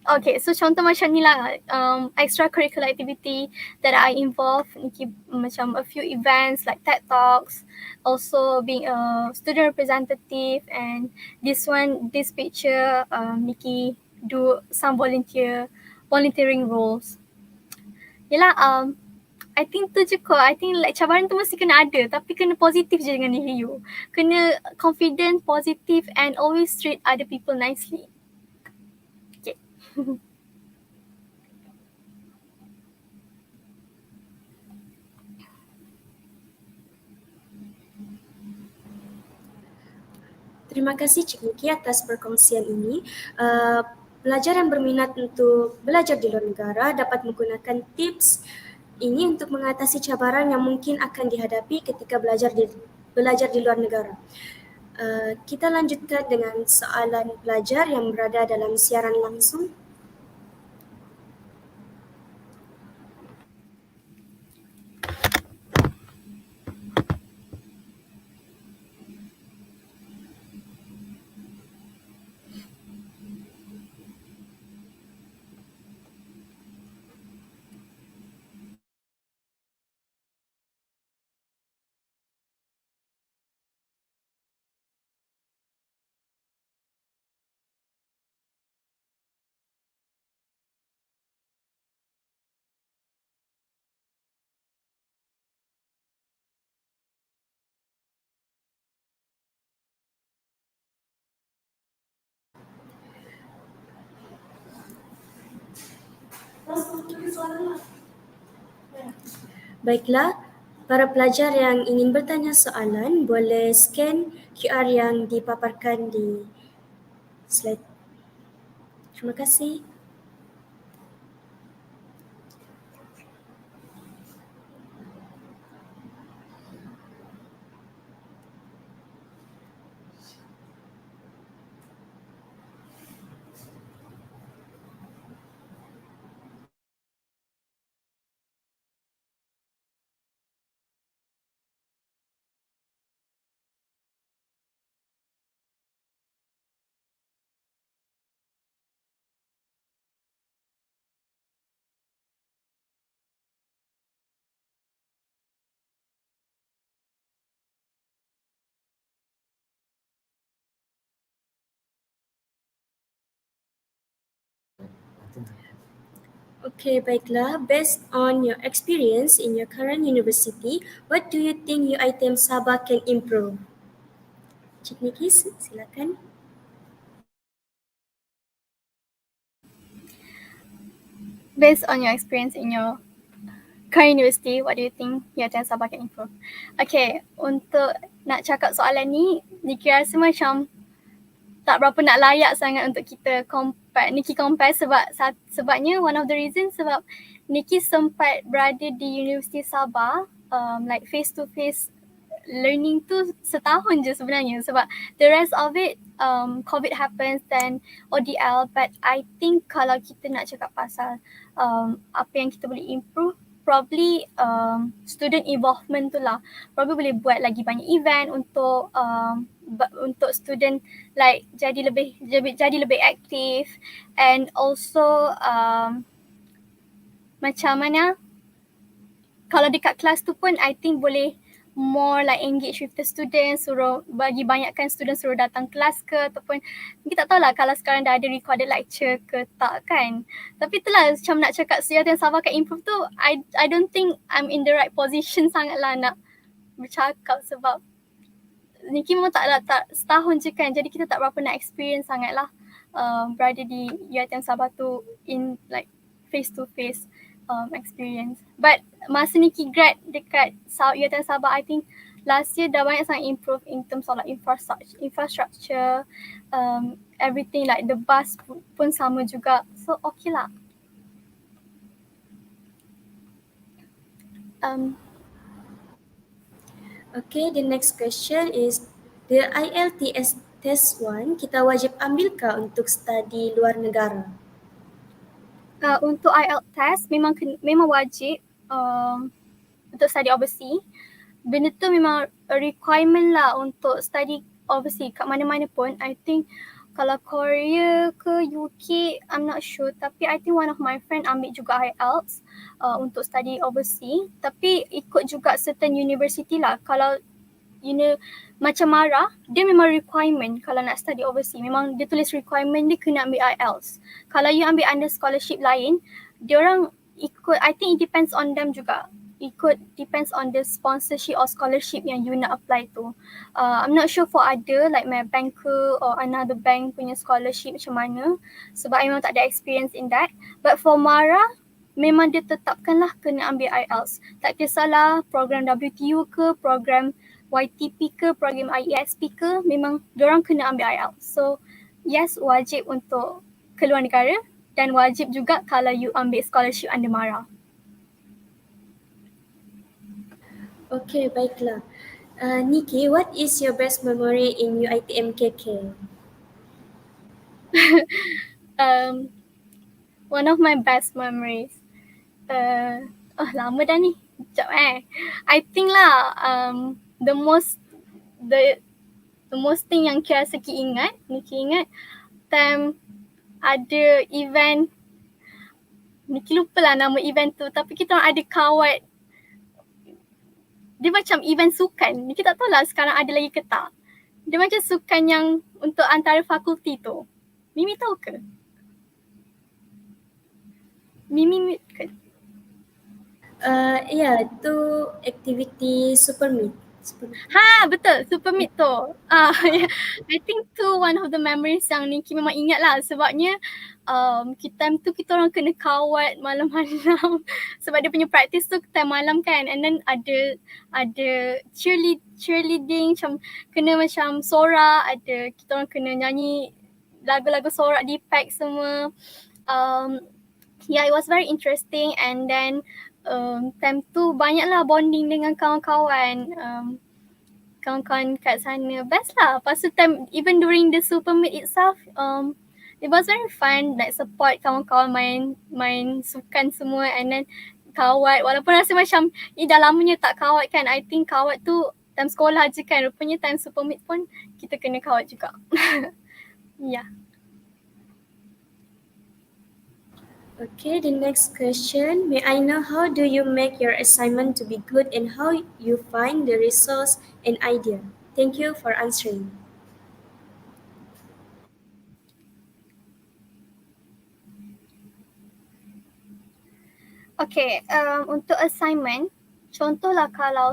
Okay, so contoh macam ni lah, extracurricular activity that I involve, macam a few events like TED Talks, also being a student representative, and this picture, Nikki do some volunteering roles. Yelah, I think tu je kot. I think like cabaran tu mesti kena ada, tapi kena positif je dengan diri you. Kena confident, positive, and always treat other people nicely. Okay. Terima kasih Cik Niki atas perkongsian ini. Pelajar yang berminat untuk belajar di luar negara dapat menggunakan tips ini untuk mengatasi cabaran yang mungkin akan dihadapi ketika belajar di luar negara. Kita lanjutkan dengan soalan pelajar yang berada dalam siaran langsung. Baiklah, para pelajar yang ingin bertanya soalan boleh scan QR yang dipaparkan di slide. Terima kasih. Okay, baiklah. Based on your experience in your current university, what do you think UiTM Sabah can improve? Cik Niki, silakan. Based on your experience in your current university, what do you think UiTM Sabah can improve? Okay, untuk nak cakap soalan ni, Niki rasa macam tak berapa nak layak sangat untuk kita compare sebabnya one of the reasons sebab Niki sempat berada di Universiti Sabah, like face to face learning tu setahun je sebenarnya, sebab the rest of it COVID happens then ODL. But I think kalau kita nak cakap pasal apa yang kita boleh improve, probably student involvement tu lah. Probably boleh buat lagi banyak event untuk student, like jadi lebih aktif, and also macam mana kalau dekat kelas tu pun I think boleh more like engage with the students, suruh bagi banyakkan students suruh datang kelas ke, ataupun kita tak tahulah kalau sekarang dah ada recorded lecture ke tak kan. Tapi itulah macam nak cakap Sejahtera Sabah akan improve tu, I don't think I'm in the right position sangat lah nak bercakap, sebab Niki memang tak setahun je kan, jadi kita tak berapa nak experience sangat lah berada di UiTM Sabah tu in like face to face experience. But masa Niki grad dekat UiTM Sabah, I think last year dah banyak sangat improve in terms of like infrastructure, everything, like the bus pun sama juga, so okay lah. Okay, the next question is, the IELTS test 1 kita wajib ambil ke untuk study luar negara? Untuk IELTS test memang wajib untuk study overseas. Benda tu memang a requirement lah untuk study overseas kat mana-mana pun. I think kalau Korea ke UK, I'm not sure, tapi I think one of my friend ambil juga IELTS untuk study overseas, tapi ikut juga certain university lah. Kalau macam Mara, dia memang requirement kalau nak study overseas. Memang dia tulis requirement dia kena ambil IELTS. Kalau you ambil under scholarship lain, diorang ikut, I think it depends on them juga. Depends on the sponsorship or scholarship yang you nak apply tu. I'm not sure for other like my bank or another bank punya scholarship macam mana, sebab I memang tak ada experience in that. But for Mara, memang dia tetapkanlah kena ambil IELTS. Tak kisahlah program WTU ke, program YTP ke, program IESP ke, memang diorang kena ambil IELTS. So yes, wajib untuk keluar negara, dan wajib juga kalau you ambil scholarship under Mara. Okay, baiklah. Niki, what is your best memory in UiTM KK? One of my best memories. Lama dah ni. Sekejap I think lah the most thing yang Niki ingat time ada event, Niki lupa lah nama event tu, tapi kita ada kawat. Dia macam event sukan. Niki tak tahu lah sekarang ada lagi ke tak. Dia macam sukan yang untuk antara fakulti tu. Mimi tahu ke? Mimi ke? Ya, itu aktiviti Super Meet. Betul, Super Meet tu. I think tu one of the memories yang Niki memang ingat lah, sebabnya time tu kita orang kena kawat malam-malam sebab dia punya practice tu time malam kan, and then ada cheerleading, macam kena macam sorak, kita orang kena nyanyi lagu-lagu sorak DiPAC semua. It was very interesting, and then time tu banyaklah bonding dengan kawan-kawan kat sana. Best lah. Lepas tu time, even during the Super Meet itself, it was very fun, like support kawan-kawan main sukan semua, and then kawat. Walaupun rasa macam dah lamanya tak kawat kan. I think kawat tu time sekolah je kan. Rupanya time Super Meet pun kita kena kawat juga. Yeah. Okay, the next question. May I know how do you make your assignment to be good and how you find the resource and idea? Thank you for answering. Okay, untuk assignment, contohlah kalau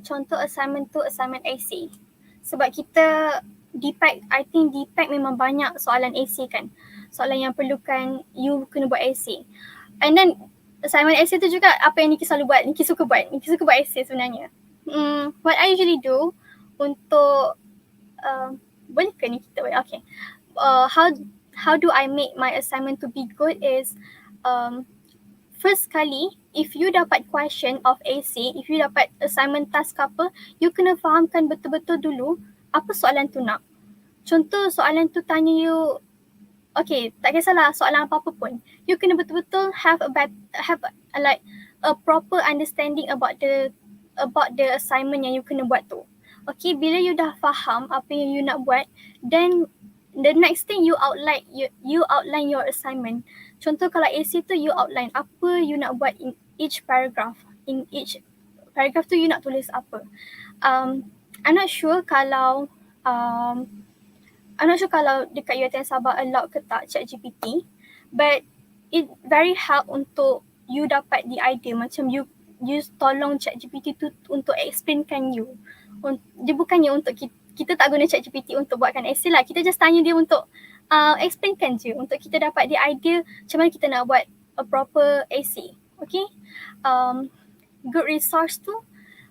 contoh assignment tu assignment AC. Sebab kita DiPAC, I think DiPAC memang banyak soalan AC kan. Soalan yang perlukan you kena buat AC. And then assignment AC tu juga apa yang Niki selalu buat. Niki suka buat AC sebenarnya. What I usually do untuk boleh ke ni kita buat? Okay. How do I make my assignment to be good is first kali, if you dapat question of AC, if you dapat assignment task apa, you kena fahamkan betul-betul dulu apa soalan tu nak. Contoh soalan tu tanya you, okay, tak kisahlah soalan apa-apa pun. You kena betul-betul have a proper understanding about the assignment yang you kena buat tu. Okay, bila you dah faham apa yang you nak buat, then the next thing you outline your assignment. Contoh kalau AC tu you outline apa you nak buat in each paragraph. In each paragraph tu you nak tulis apa. I'm not sure kalau dekat UiTM Sabah allowed ke tak ChatGPT, but it very help untuk you dapat the idea, macam you tolong ChatGPT tu untuk explainkan you. Dia bukannya untuk kita tak guna ChatGPT untuk buatkan essay lah, kita just tanya dia untuk explainkan je, untuk kita dapat the idea macam mana kita nak buat a proper essay. Okay, good resource tu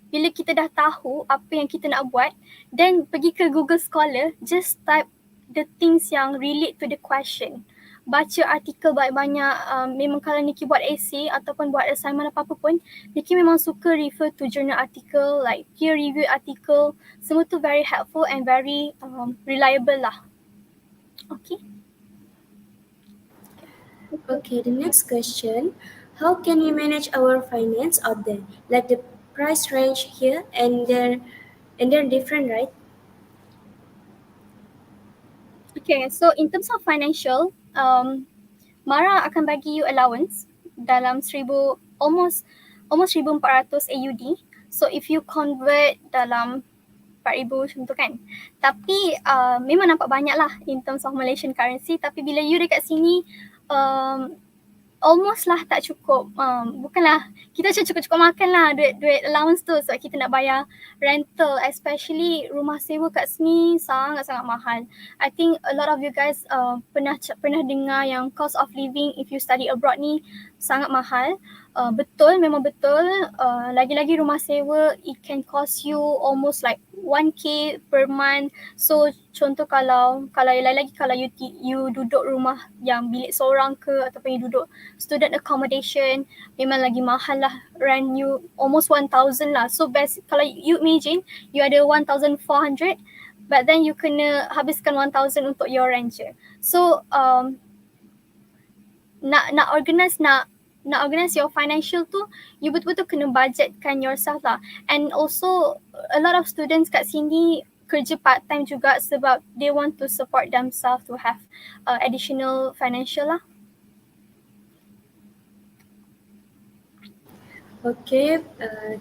bila kita dah tahu apa yang kita nak buat, then pergi ke Google Scholar, just type the things yang relate to the question. Baca artikel banyak-banyak. Memang kalau Nikki buat essay ataupun buat assignment apa-apa pun, Nikki memang suka refer to journal article, like peer review article. Semua tu very helpful and very reliable lah. Okay. Okay, the next question. How can we manage our finance out there? Like the price range here and they're different, right? Okay, so in terms of financial, Mara akan bagi you allowance dalam almost 1,400 AUD. So if you convert dalam 4,000 macam tu kan. Tapi memang nampak banyak lah in terms of Malaysian currency. Tapi bila you dekat sini, almost lah tak cukup. Bukanlah, kita macam cukup-cukup makan lah duit allowance tu sebab kita nak bayar rental, especially rumah sewa kat sini sangat-sangat mahal. I think a lot of you guys pernah dengar yang cost of living if you study abroad ni sangat mahal. Betul, memang betul. Lagi-lagi rumah sewa, it can cost you almost like 1k per month. So contoh kalau you duduk rumah yang bilik seorang ke, ataupun you duduk student accommodation, memang lagi mahal lah. Rent you almost 1,000 lah. So best kalau you imagine you ada 1,400, but then you kena habiskan 1,000 untuk your rent je. So nak organize your financial tu, you betul-betul kena budgetkan yourself lah. And also a lot of students kat sini kerja part time juga sebab they want to support themselves to have additional financial lah. Okay,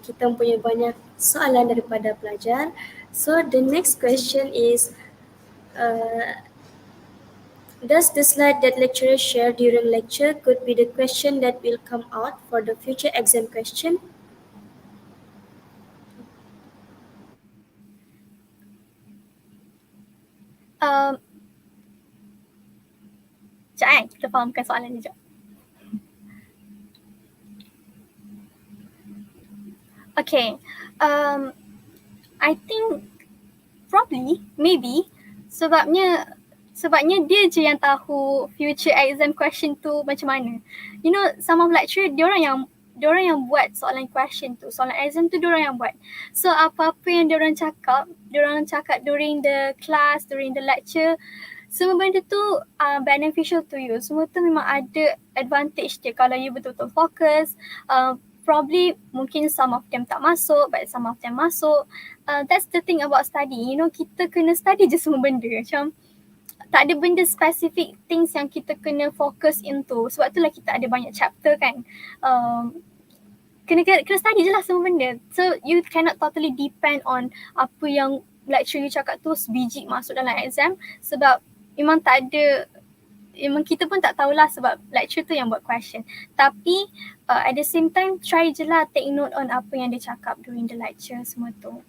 kita punya banyak soalan daripada pelajar. So the next question is, does the slide that lecturer share during lecture could be the question that will come out for the future exam question? Sekejap kita fahamkan soalan ni sekejap. Okay, I think probably, maybe, sebabnya dia je yang tahu future exam question tu macam mana. You know, some of lecturer, diorang yang buat soalan question tu, soalan exam tu diorang yang buat. So apa-apa yang diorang cakap during the class, during the lecture, semua benda tu beneficial to you. Semua tu memang ada advantage dia kalau you betul-betul fokus. Probably mungkin some of them tak masuk, but some of them masuk. That's the thing about study. You know, kita kena study je semua benda. Macam tak ada benda specific things yang kita kena fokus into. Sebab itulah kita ada banyak chapter kan. Kena study je lah semua benda. So you cannot totally depend on apa yang lecturer you cakap tu sebiji masuk dalam exam. Sebab memang kita pun tak tahulah sebab lecturer tu yang buat question. Tapi at the same time, try je lah take note on apa yang dia cakap during the lecture semua tu.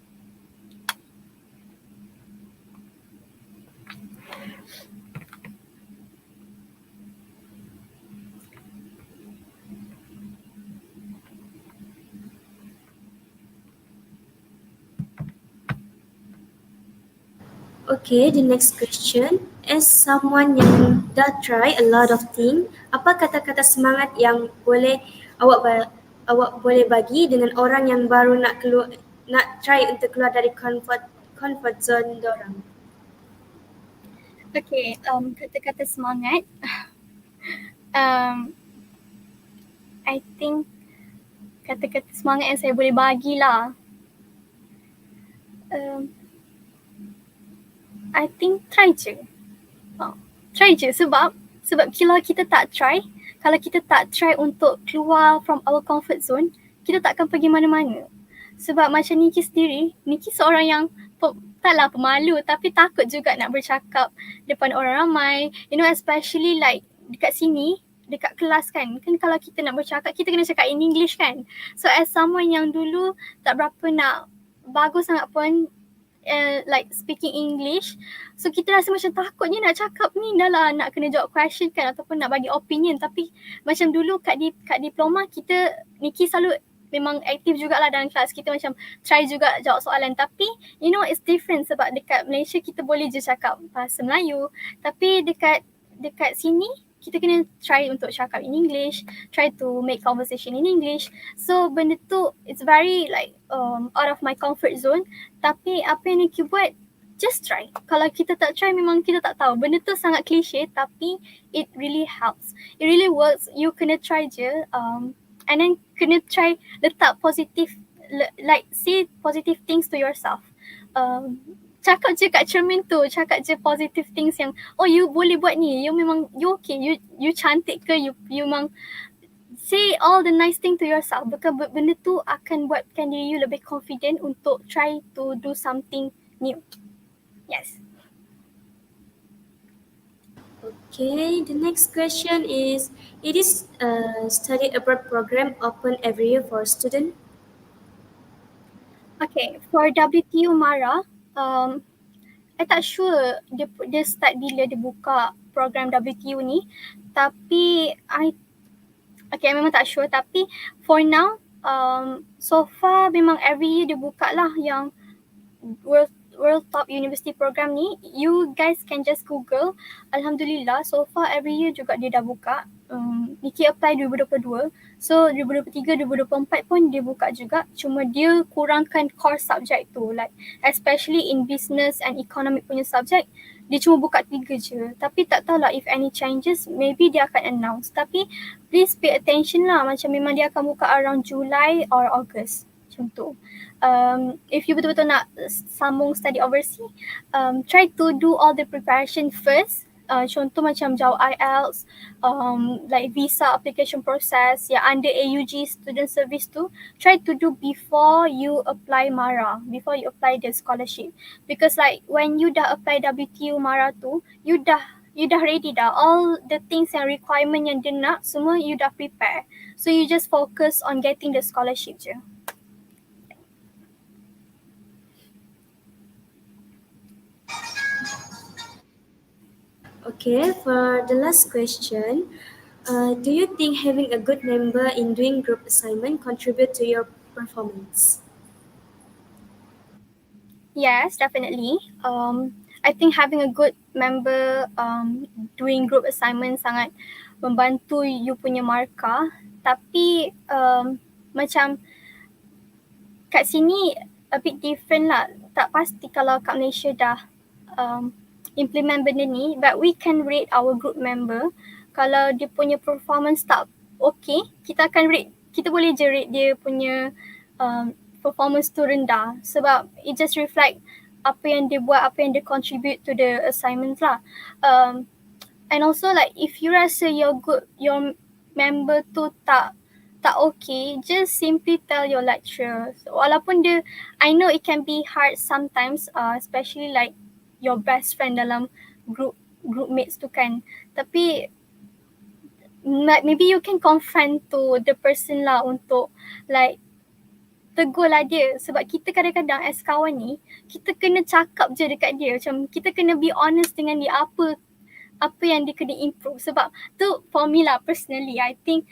Okay, the next question. As someone yang dah try a lot of things, apa kata-kata semangat yang boleh awak boleh bagi dengan orang yang baru nak try untuk keluar dari comfort zone dorang? Okay, kata-kata semangat. I think kata-kata semangat yang saya boleh bagilah. I think try je. Try je sebab kalau kita tak try, untuk keluar from our comfort zone, kita tak akan pergi mana-mana. Sebab macam Niki sendiri, Niki seorang yang taklah pemalu tapi takut juga nak bercakap depan orang ramai. You know, especially like dekat sini, dekat kelas kan kalau kita nak bercakap, kita kena cakap in English kan. So as someone yang dulu tak berapa nak bagus sangat pun like speaking English, so kita rasa macam takutnya nak cakap ni, dah lah nak kena jawab question kan ataupun nak bagi opinion. Tapi macam dulu kat diploma kita, Niki selalu memang aktif jugalah dalam kelas, kita macam try juga jawab soalan. Tapi you know it's different sebab dekat Malaysia kita boleh je cakap bahasa Melayu, tapi dekat sini kita kena try untuk cakap in English, try to make conversation in English. So benda tu it's very like out of my comfort zone. Tapi apa yang Niki buat, just try. Kalau kita tak try, memang kita tak tahu. Benda tu sangat cliche tapi it really helps. It really works. You kena try je. And then kena try letak positive, like say positive things to yourself. Cakap je kat cermin tu, cakap je positive things yang you boleh buat ni, you memang you okay, you cantik ke, you memang say all the nice thing to yourself. Because benda tu akan buatkan diri you lebih confident untuk try to do something new. Yes. Okay, the next question is, it is study abroad program open every year for student? Okay, for WTU Mara, I tak sure dia start bila dia buka program WTU ni, tapi memang tak sure. Tapi for now, so far memang every year dia buka lah yang World Top University Program ni. You guys can just Google. Alhamdulillah, so far every year juga dia dah buka. Niki apply 2022. So 2023, 2024 pun dia buka juga. Cuma dia kurangkan core subject tu. Like especially in business and economic punya subject, dia cuma buka 3 je. Tapi tak tahulah if any changes, maybe dia akan announce. Tapi please pay attention lah. Macam memang dia akan buka around July or August. Macam tu. If you betul-betul nak sambung study overseas, try to do all the preparation first. Contoh macam jawab IELTS, like visa application process yang under AUG student service tu, try to do before you apply MARA, before you apply the scholarship. Because like when you dah apply WTU MARA tu, you dah ready dah. All the things yang requirement yang dia nak, semua you dah prepare. So you just focus on getting the scholarship je. Okay, for the last question, do you think having a good member in doing group assignment contribute to your performance? Yes, definitely. I think having a good member doing group assignment sangat membantu you punya markah. Tapi macam kat sini a bit different lah. Tak pasti kalau kat Malaysia dah implement benda ni, but we can rate our group member. Kalau dia punya performance tak okay, kita boleh je rate dia punya performance tu rendah. Sebab it just reflect apa yang dia buat, apa yang dia contribute to the assignments lah. And also like if you rasa your member tu tak okay, just simply tell your lecturer. So, walaupun I know it can be hard sometimes, especially like your best friend dalam group mates tu kan. Tapi maybe you can confront to the person lah untuk like tegur lah dia. Sebab kita kadang-kadang as kawan ni, kita kena cakap je dekat dia. Macam kita kena be honest dengan dia, apa yang dia kena improve. Sebab tu for me lah personally, I think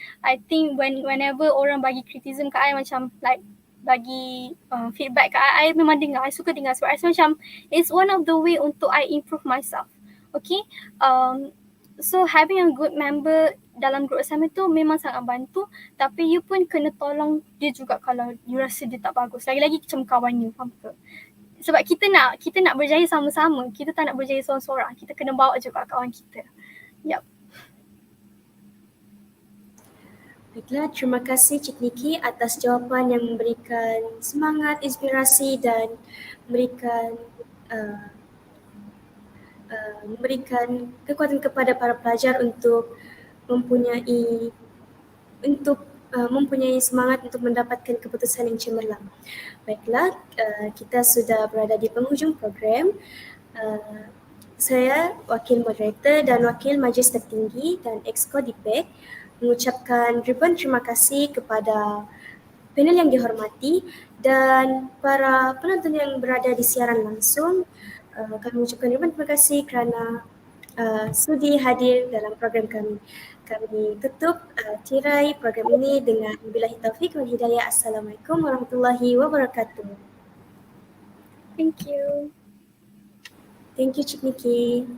whenever orang bagi criticism kat I, macam like bagi feedback kat I memang dengar. I suka dengar sebab I rasa macam it's one of the way untuk I improve myself. Okay, So having a good member dalam group assignment tu memang sangat bantu, tapi you pun kena tolong dia juga kalau you rasa dia tak bagus. Lagi-lagi macam kawan you, faham ke? Sebab kita nak berjaya sama-sama, kita tak nak berjaya seorang-seorang. Kita kena bawa juga kawan kita. Yep. Baiklah, terima kasih Cik Niki atas jawapan yang memberikan semangat, inspirasi dan memberikan kekuatan kepada para pelajar untuk mempunyai semangat untuk mendapatkan keputusan yang cemerlang. Baiklah, kita sudah berada di penghujung program. Saya, Wakil Moderator dan Wakil Majlis Tertinggi dan Exco DiPAC mengucapkan ribuan terima kasih kepada panel yang dihormati dan para penonton yang berada di siaran langsung. Kami mengucapkan ribuan terima kasih kerana sudi hadir dalam program kami. Kami tutup tirai program ini dengan billahi taufik wal hidayah. Assalamualaikum warahmatullahi wabarakatuh. Thank you. Thank you Cik Niki.